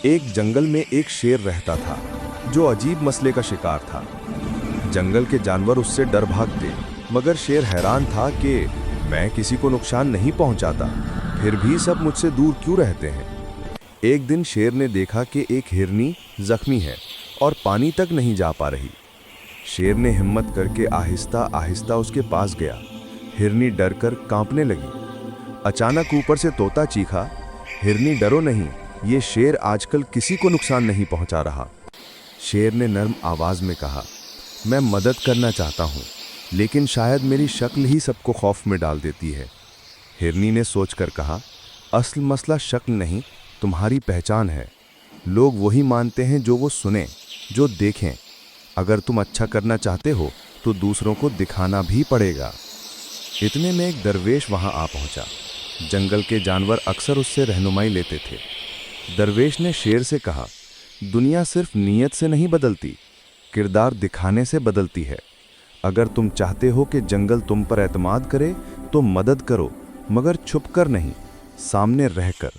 एक जंगल में एक शेर रहता था जो अजीब मसले का शिकार था। जंगल के जानवर उससे डर भागते, मगर शेर हैरान था कि मैं किसी को नुकसान नहीं पहुंचाता, फिर भी सब मुझसे दूर क्यों रहते हैं। एक दिन शेर ने देखा कि एक हिरनी जख्मी है और पानी तक नहीं जा पा रही। शेर ने हिम्मत करके आहिस्ता आहिस्ता उसके पास गया। हिरनी डरकर कांपने लगी। अचानक ऊपर से तोता चीखा, हिरनी डरो नहीं, ये शेर आजकल किसी को नुकसान नहीं पहुंचा रहा। शेर ने नर्म आवाज में कहा, मैं मदद करना चाहता हूं, लेकिन शायद मेरी शक्ल ही सबको खौफ में डाल देती है। हिरनी ने सोचकर कहा, असल मसला शक्ल नहीं, तुम्हारी पहचान है। लोग वही मानते हैं जो वो सुने, जो देखें। अगर तुम अच्छा करना चाहते हो तो दूसरों को दिखाना भी पड़ेगा। इतने में एक दरवेश वहां आ पहुंचा। जंगल के जानवर अक्सर उससे रहनुमाई लेते थे। दरवेश ने शेर से कहा, दुनिया सिर्फ नीयत से नहीं बदलती, किरदार दिखाने से बदलती है। अगर तुम चाहते हो कि जंगल तुम पर एतमाद करे तो मदद करो, मगर छुपकर नहीं, सामने रहकर।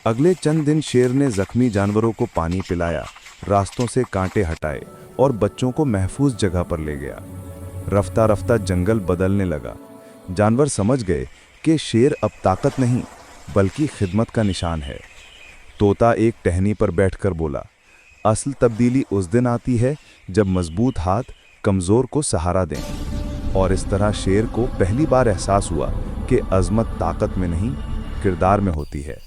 अगले चंद दिन शेर ने जख्मी जानवरों को पानी पिलाया, रास्तों से कांटे हटाए और बच्चों को महफूज जगह पर ले गया। रफ्ता रफ्ता जंगल बदलने लगा। जानवर समझ गए कि शेर अब ताकत नहीं बल्कि खिदमत का निशान है। तोता एक टहनी पर बैठकर बोला, असल तब्दीली उस दिन आती है जब मजबूत हाथ कमजोर को सहारा दें। और इस तरह शेर को पहली बार एहसास हुआ कि अजमत ताकत में नहीं, किरदार में होती है।